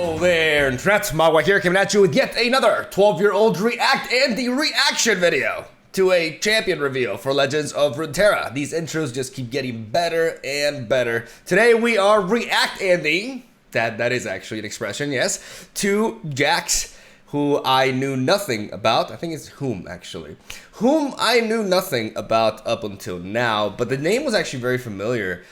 Hello there, Internet. MegaMogwai here, coming at you with yet another 12-year-old react and the reaction video to a champion reveal for Legends of Runeterra. These intros just keep getting better and better. Today we are react-anding, that is actually an expression, yes, to JAX, who I knew nothing about. I think it's whom, actually. Whom I knew nothing about up until now, but the name was actually very familiar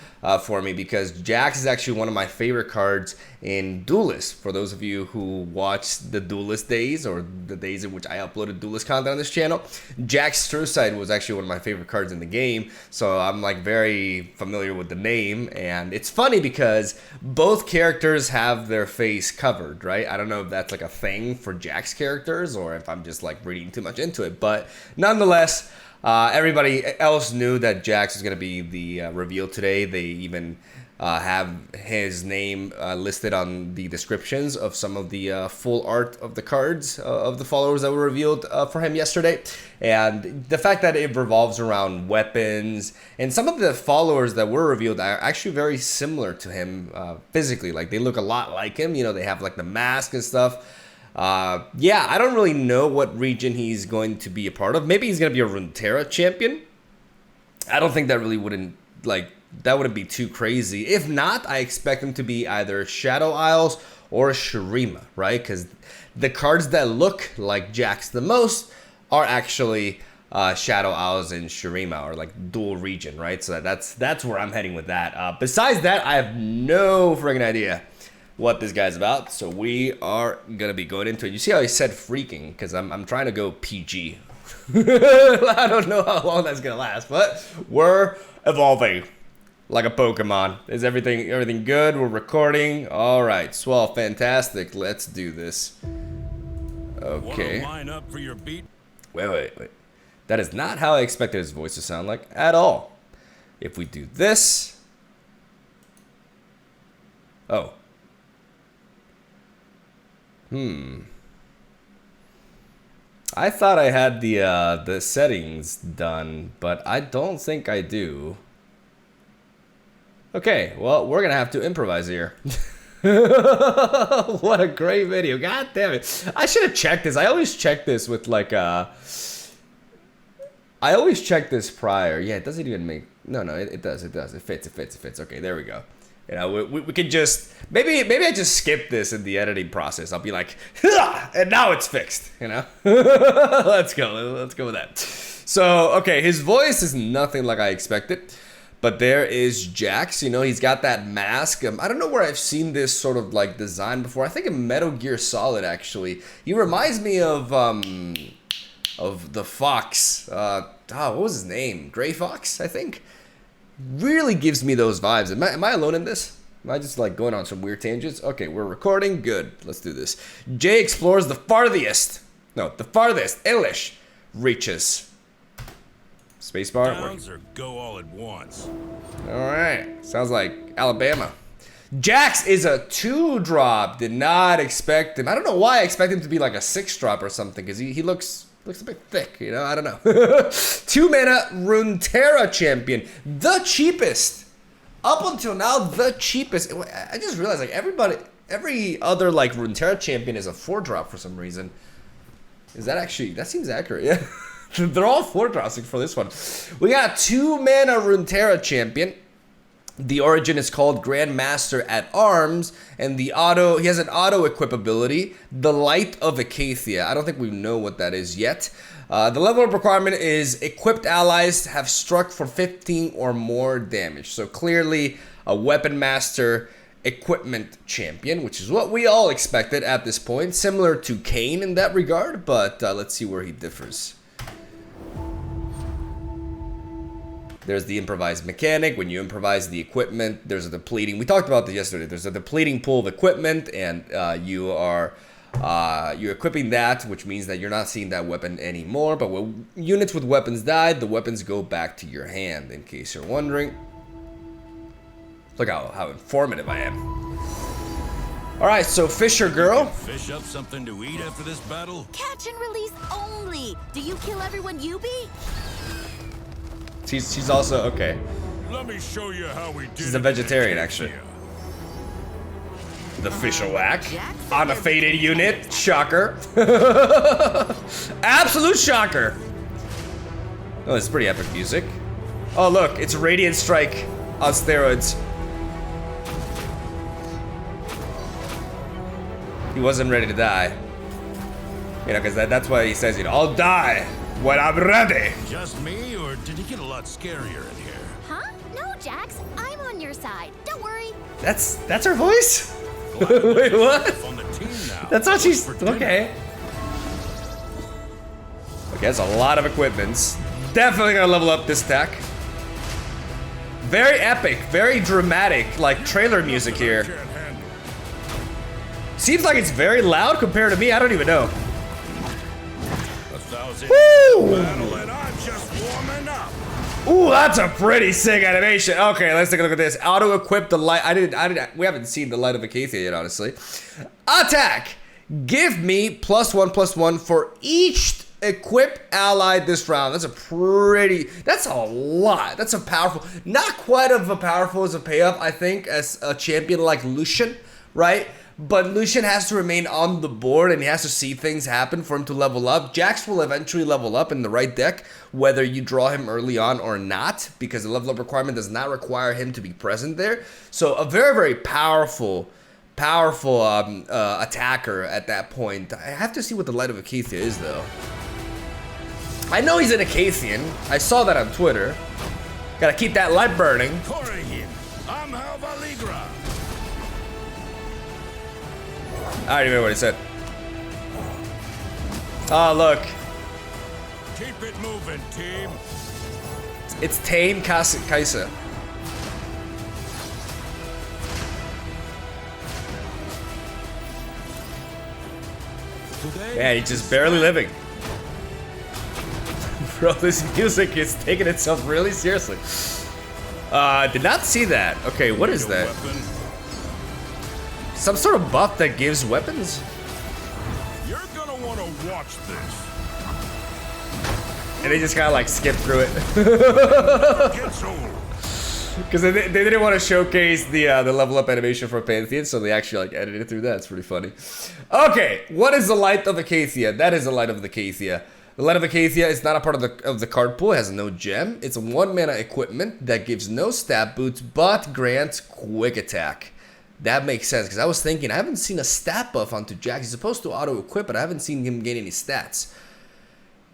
for me because JAX is actually one of my favorite cards in Duelist. For those of you who watched the Duelist days, or the days in which I uploaded Duelist content on this channel, JAX Suicide was actually one of my favorite cards in the game, so I'm like very familiar with the name. And it's funny because both characters have their face covered, right? I don't know if that's like a thing for JAX characters or if I'm just like reading too much into it, but nonetheless, everybody else knew that JAX was going to be the reveal today. They even have his name listed on the descriptions of some of the full art of the cards of the followers that were revealed for him yesterday. And the fact that it revolves around weapons, and some of the followers that were revealed are actually very similar to him physically. Like, they look a lot like him. You know, they have like the mask and stuff. Yeah, I don't really know what region he's going to be a part of. Maybe he's going to be a Runeterra champion. I don't think that really wouldn't be too crazy. If not, I expect him to be either Shadow Isles or Shurima, right? Because the cards that look like JAX the most are actually Shadow Isles and Shurima, or like dual region, right? So that's where I'm heading with that. Besides that, I have no friggin' idea what this guy's about, so we are gonna be going into it. You see how he said freaking, because I'm trying to go PG. I don't know how long that's gonna last, but we're evolving like a Pokemon. Is everything good? We're recording. All right, swell, fantastic. Let's do this. Okay. Line up for your beat. Wait. That is not how I expected his voice to sound like at all. If we do this, oh. I thought I had the settings done, but I don't think I do. Okay, well, we're gonna have to improvise here. What a great video. God damn it. I should have checked this. I always check this with like I always check this prior. Yeah, it doesn't even make, no, it does. It fits. Okay, there we go. You know, we could just, maybe I just skip this in the editing process. I'll be like, and now it's fixed, you know? Let's go with that. So, okay, his voice is nothing like I expected, but there is JAX. You know, he's got that mask. I don't know where I've seen this sort of like design before. I think in Metal Gear Solid, actually. He reminds me of the Fox. What was his name? Gray Fox, I think. Really gives me those vibes. Am I alone in this? Am I just like going on some weird tangents? Okay, we're recording. Good. Let's do this. Jay explores the farthest Elish reaches. Spacebar. Downs or go all at once. All right. Sounds like Alabama. JAX is a 2-drop. Did not expect him. I don't know why I expect him to be like a 6-drop or something, because he looks a bit thick, you know? I don't know. 2-mana Runeterra champion. The cheapest. Up until now, the cheapest. I just realized, like, every other, like, Runeterra champion is a 4-drop for some reason. Is that actually, that seems accurate, yeah. They're all 4-drops for this one. We got 2-mana Runeterra champion. The origin is called Grandmaster at Arms, and he has an auto equip ability, the Light of Acacia. I don't think we know what that is yet. The level of requirement is equipped allies have struck for 15 or more damage. So clearly a Weapon Master equipment champion, which is what we all expected at this point. Similar to Kane in that regard, but let's see where he differs. There's the improvised mechanic. When you improvise the equipment, there's a depleting. We talked about this yesterday. There's a depleting pool of equipment, and you're equipping that, which means that you're not seeing that weapon anymore. But when units with weapons die, the weapons go back to your hand, in case you're wondering. Look how informative I am. All right, so Fisher Girl. Fish up something to eat after this battle? Catch and release only. Do you kill everyone you beat? She's also, okay. Let me show you how we do. She's a vegetarian, actually. The official whack Jax on a faded unit. Shocker. Absolute shocker. Oh, it's pretty epic music. Oh, look, it's Radiant Strike on steroids. He wasn't ready to die. You know, because that's why he says, you know, I'll die when I'm ready. Just me, or did he get a lot scarier in here? Huh? No, Jax. I'm on your side. Don't worry. That's her voice? Glad to Wait, be what? on the team now. That's how she's, For dinner. okay. Okay, that's a lot of equipments. Definitely gonna level up this tech. Very epic, very dramatic, like trailer music here. Can't handle. Seems like it's very loud compared to me, I don't even know. 1,000 Woo! years of battle, and I'm just warming up. Ooh, that's a pretty sick animation. Okay, let's take a look at this. Auto equip the light. We haven't seen the light of Acacia yet, honestly. Attack. Give me +1/+1 for each equip ally this round. That's a lot. That's a powerful, not quite of a powerful as a payoff, I think, as a champion like Lucian, right? But Lucian has to remain on the board and he has to see things happen for him to level up. Jax will eventually level up in the right deck, whether you draw him early on or not, because the level up requirement does not require him to be present there. So a very, very powerful attacker at that point. I have to see what the Light of Acacia is, though. I know he's an Acacian. I saw that on Twitter. Gotta keep that light burning. Corrigan, I'm Halvaligra. I don't even know what he said. Oh, look. Keep it moving, team. It's Tame Kaisa. Today, Yeah, he's just barely living. Bro, this music is taking itself really seriously. Did not see that. Okay, what is that? Weapon. Some sort of buff that gives weapons? You're gonna want to watch this. And they just kind of like skip through it. Gets old. Because they didn't want to showcase the level up animation for Pantheon, so they actually like edited through that. It's pretty funny. Okay, what is the Light of Acacia? That is the Light of Acacia. The Light of Acacia is not a part of the card pool. It has no gem. It's a 1-mana equipment that gives no stat boosts, but grants quick attack. That makes sense, because I was thinking, I haven't seen a stat buff onto Jax. He's supposed to auto-equip, but I haven't seen him gain any stats.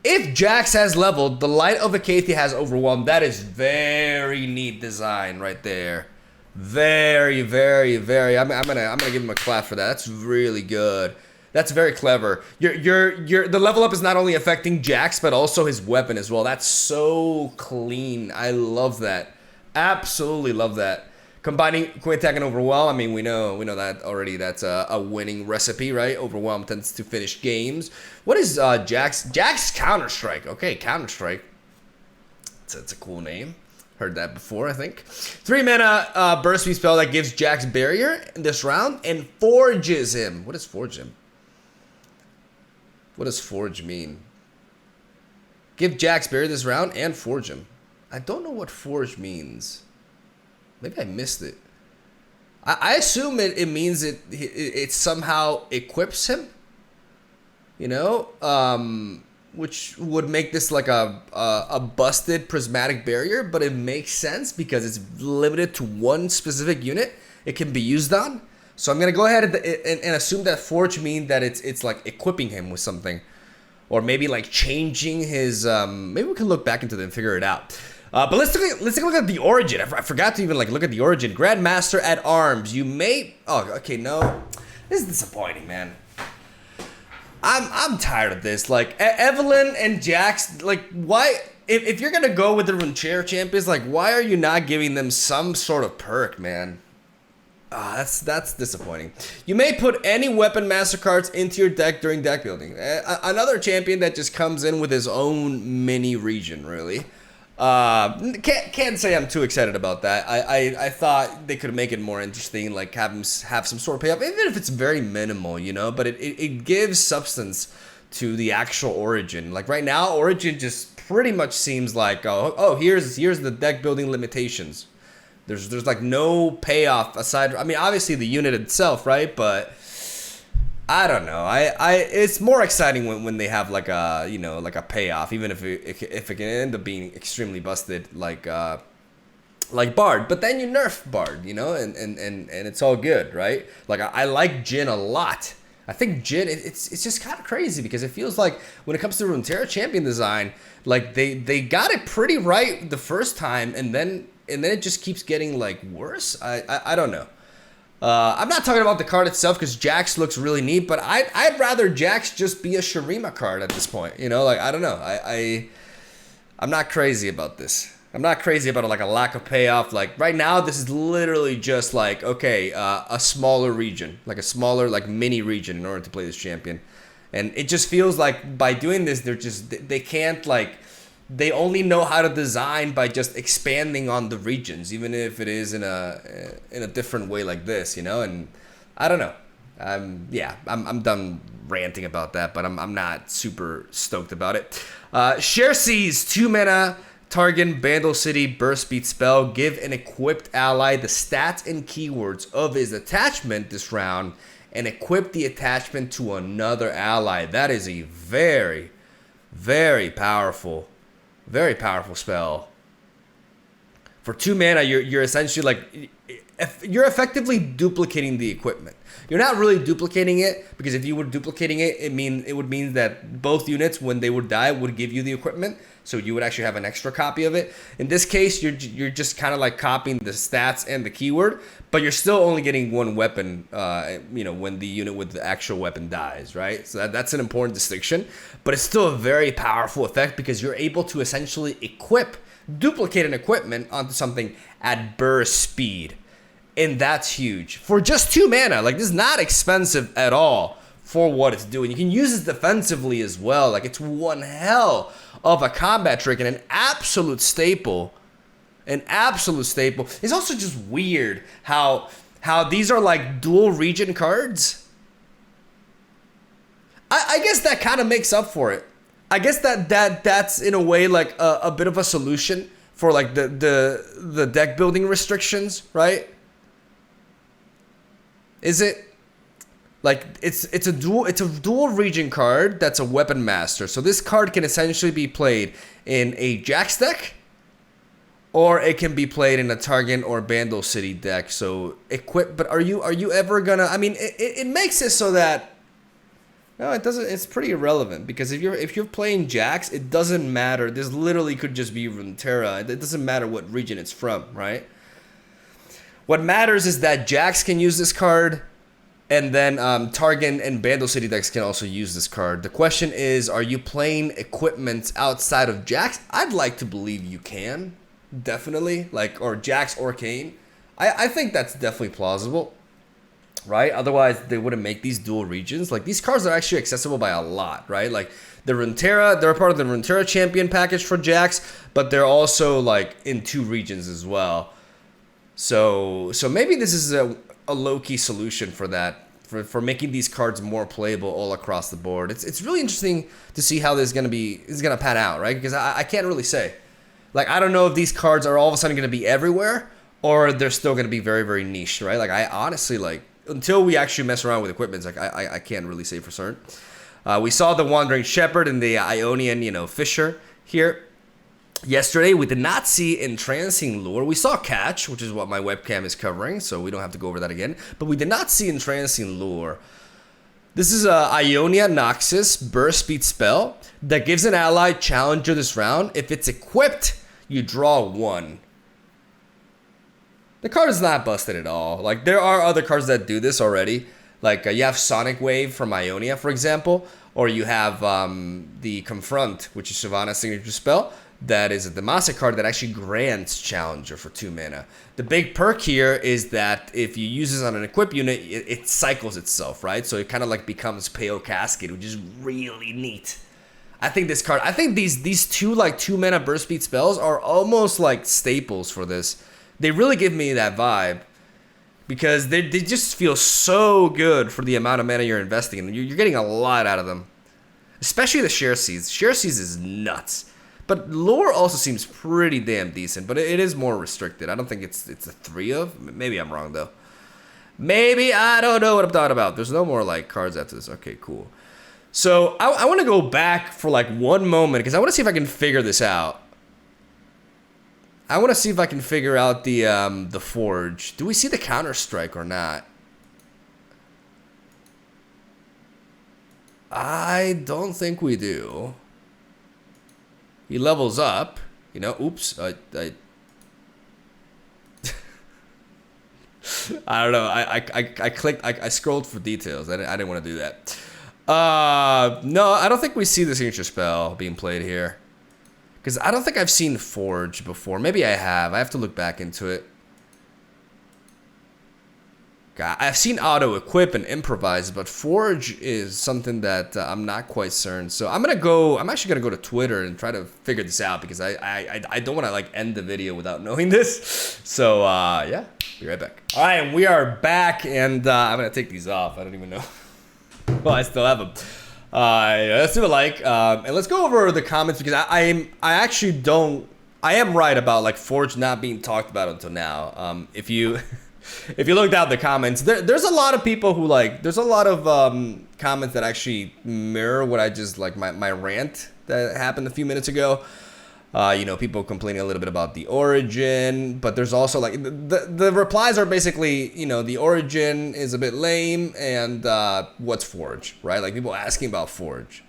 If Jax has leveled, the Light of Acacia has overwhelmed. That is very neat design right there. Very, very, very. I'm gonna give him a clap for that. That's really good. That's very clever. The level up is not only affecting Jax, but also his weapon as well. That's so clean. I love that. Absolutely love that. Combining quick attack and overwhelm, I mean, we know that already. That's a winning recipe, right? Overwhelm tends to finish games. What is Jax? Jax Counter-Strike. Okay, Counter-Strike. It's a cool name. Heard that before, I think. 3-mana burst speed spell that gives Jax barrier in this round and forges him. What does forge him? What does forge mean? Give Jax barrier this round and forge him. I don't know what forge means. Maybe I missed it. I assume it means it somehow equips him. You know, which would make this like a busted prismatic barrier, but it makes sense because it's limited to one specific unit it can be used on. So I'm gonna go ahead and assume that forge means that it's like equipping him with something, or maybe like changing his. Maybe we can look back into them and figure it out. But let's take a look at the origin. I forgot to even like look at the origin. Grandmaster at Arms. You may. Oh, okay. No, this is disappointing, man. I'm tired of this. Like Evelyn and Jax. Like why? If you're gonna go with the Runeterra champions, like why are you not giving them some sort of perk, man? Ah, that's disappointing. You may put any weapon master cards into your deck during deck building. Another champion that just comes in with his own mini region, really. Can't say I'm too excited about that. I thought they could make it more interesting, like have some sort of payoff, even if it's very minimal, you know. But it gives substance to the actual origin. Like right now, origin just pretty much seems like here's the deck building limitations. There's like no payoff aside. I mean, obviously the unit itself, right? But I don't know. It's more exciting when they have like a like a payoff, even if it can end up being extremely busted, like Bard. But then you nerf Bard, and it's all good, right? Like I like Jhin a lot. I think Jhin, it's just kind of crazy because it feels like when it comes to Runeterra champion design, like they got it pretty right the first time, and then it just keeps getting like worse. I don't know. I'm not talking about the card itself because JAX looks really neat, but I'd rather JAX just be a Shurima card at this point. Like I don't know. I'm not crazy about this. I'm not crazy about like a lack of payoff. Like right now, this is literally just like, okay, a smaller region, like a smaller, like mini region in order to play this champion. And it just feels like by doing this, they can't like, they only know how to design by just expanding on the regions, even if it is in a different way like this, and I don't know. I'm done ranting about that, but I'm not super stoked about it. Xerxes, 2 mana, target Bandle City burst speed spell. Give an equipped ally the stats and keywords of his attachment this round, and equip the attachment to another ally. That is a very, very powerful spell. For 2 mana, you're essentially like, you're effectively duplicating the equipment. You're not really duplicating it, because if you were duplicating it, it would mean that both units, when they would die, would give you the equipment. So you would actually have an extra copy of it. In this case, you're just kind of like copying the stats and the keyword, but you're still only getting one weapon, when the unit with the actual weapon dies, right? So that's an important distinction, but it's still a very powerful effect because you're able to essentially duplicate an equipment onto something at burst speed. And that's huge. For just 2 mana, like this is not expensive at all for what it's doing. You can use it defensively as well. Like it's one hell of a combat trick and an absolute staple. It's also just weird how these are like dual region cards. I guess that kind of makes up for it. I guess that's in a way like a bit of a solution for like the deck building restrictions, right? Is it? Like it's a dual region card that's a weapon master. So this card can essentially be played in a JAX deck, or it can be played in a Target or Bandle City deck. So but are you ever gonna? I mean, it makes it so that no, it doesn't. It's pretty irrelevant because if you're playing JAX, it doesn't matter. This literally could just be Runeterra. It doesn't matter what region it's from, right? What matters is that JAX can use this card, and then Target and Bandle City decks can also use this card. The question is, are you playing equipment outside of JAX? I'd like to believe you can, definitely, or JAX or Kane. I think that's definitely plausible, right? Otherwise, they wouldn't make these dual regions. Like these cards are actually accessible by a lot, right? Like the Runeterra, they're a part of the Runeterra champion package for JAX, but they're also like in 2 regions as well. So maybe this is a low-key solution for that, for making these cards more playable all across the board. It's really interesting to see how this is gonna pan out, right? Because I can't really say. Like I don't know if these cards are all of a sudden gonna be everywhere, or they're still gonna be very, very niche, right? Like I honestly until we actually mess around with equipment, like I can't really say for certain. We saw the Wandering Shepherd and the Ionian, Fisher here. Yesterday, we did not see Entrancing Lure. We saw Catch, which is what my webcam is covering, so we don't have to go over that again. But we did not see Entrancing Lure. This is a Ionia Noxus burst speed spell that gives an ally challenger this round. If it's equipped, you draw 1. The card is not busted at all. Like there are other cards that do this already. Like you have Sonic Wave from Ionia, for example, or you have the Confront, which is Shyvana's signature spell. That is a Demacia card that actually grants Challenger for 2 mana. The big perk here is that if you use this on an equip unit, it cycles itself, right? So it kind of like becomes Pale Cascade, which is really neat. I think this card, these 2 like 2 mana burst speed spells are almost like staples for this. They really give me that vibe because they just feel so good for the amount of mana you're investing in. You're getting a lot out of them, especially the Xerxes. Xerxes is nuts. But lore also seems pretty damn decent, but it is more restricted. I don't think it's a 3 of. Maybe I'm wrong though. Maybe I don't know what I'm talking about. There's no more like cards after this. Okay, cool. So I want to go back for like one moment because I want to see if I can figure this out. I want to see if I can figure out the Forge. Do we see the Counter-Strike or not? I don't think we do. He levels up, you know. Oops, I don't know. I clicked. I scrolled for details. I didn't want to do that. No, I don't think we see the signature spell being played here, because I don't think I've seen Forge before. Maybe I have. I have to look back into it. God, I've seen auto equip and improvise, but Forge is something that I'm not quite certain. So I'm actually gonna go to Twitter and try to figure this out because I don't want to like end the video without knowing this. So yeah, be right back. All right, we are back, and I'm gonna take these off. I don't even know. Well, I still have them. Let's do a like, and let's go over the comments because I am right about like Forge not being talked about until now. If you look down the comments, there's a lot of people who there's a lot of comments that actually mirror what I just like my rant that happened a few minutes ago. You know, people complaining a little bit about the origin, but there's also like the replies are basically, you know, the origin is a bit lame and what's Forge, right? Like people asking about Forge.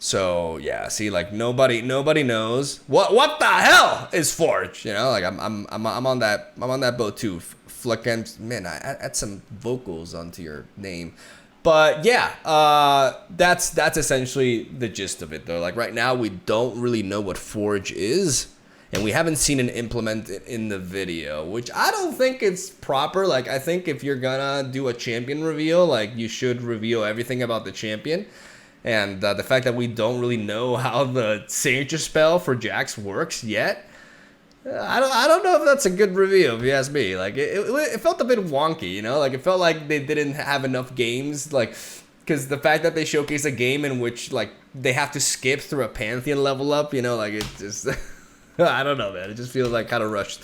So yeah, see, like nobody knows what the hell is Forge. You know, like I'm on that boat too. Fluckens, man, I add some vocals onto your name. But yeah, that's essentially the gist of it though. Like right now we don't really know what Forge is, and we haven't seen it implemented in the video, which I don't think it's proper. Like I think if you're gonna do a champion reveal, like you should reveal everything about the champion. And the fact that we don't really know how the signature spell for JAX works yet, I don't know if that's a good review, if you ask me. Like it felt a bit wonky, you know. Like it felt like they didn't have enough games, like because the fact that they showcase a game in which like they have to skip through a Pantheon level up, you know, like it just I don't know, man. It just feels like kind of rushed.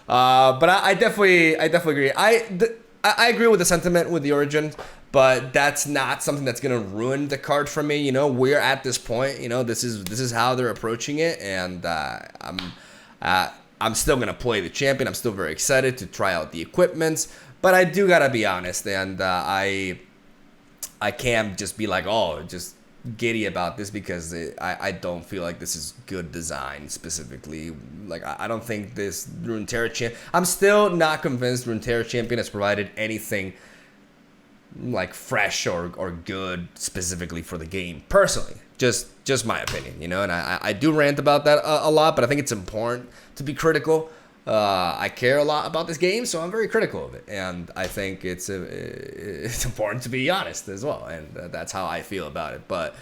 But I definitely agree. I agree with the sentiment with the origin, but that's not something that's gonna ruin the card for me. You know, we're at this point. You know, this is how they're approaching it, and I'm still gonna play the champion. I'm still very excited to try out the equipments, but I do gotta be honest, and I can't just be like, oh, just giddy about this because I don't feel like this is good design specifically. Like I don't think this Runeterra champion. I'm still not convinced Runeterra champion has provided anything like fresh or good specifically for the game. Personally, just my opinion, you know. And I do rant about that a lot, but I think it's important to be critical. I care a lot about this game, so I'm very critical of it, and I think it's important to be honest as well, and that's how I feel about it. But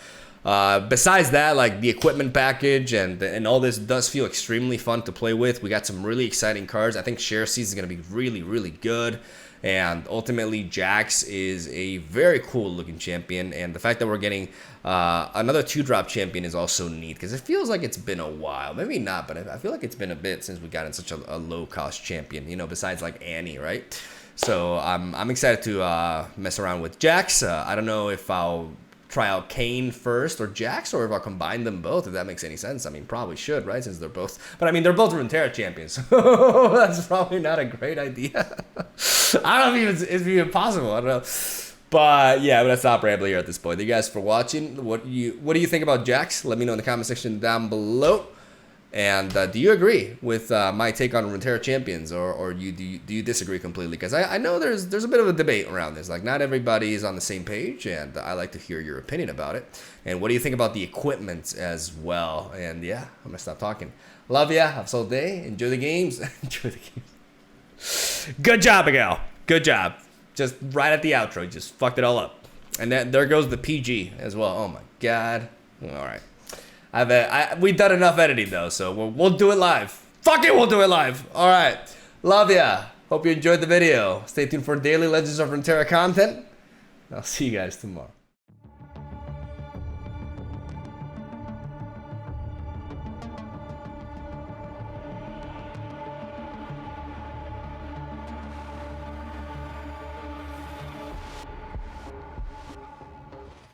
besides that, like the equipment package and all this does feel extremely fun to play with. We got some really exciting cards. I think Share Seas is going to be really good. And ultimately, JAX is a very cool looking champion, and the fact that we're getting another 2-drop champion is also neat because it feels like it's been a while. Maybe not, but I feel like it's been a bit since we got in such a low cost champion, you know, besides like Annie, right? So I'm excited to mess around with JAX. I don't know if I'll try out Kane first or JAX, or if I'll combine them both, if that makes any sense. I mean, probably should, right, since they're both, but I mean, they're both Runeterra champions, so that's probably not a great idea. I don't know if it's even possible, I don't know. But yeah, I'm gonna stop rambling here at this point. Thank you guys for watching. What do you think about JAX? Let me know in the comment section down below. And do you agree with my take on Runeterra champions, or do you disagree completely? Because I know there's a bit of a debate around this. Like not everybody is on the same page, and I like to hear your opinion about it. And what do you think about the equipment as well? And yeah, I'm gonna stop talking. Love ya. Have a solid day. Enjoy the games. Enjoy the games. Good job, Miguel. Good job. Just right at the outro, just fucked it all up. And then there goes the PG as well. Oh my god. All right. We've done enough editing though, so we'll do it live. Fuck it, we'll do it live. All right. Love ya. Hope you enjoyed the video. Stay tuned for daily Legends of Runeterra content. I'll see you guys tomorrow.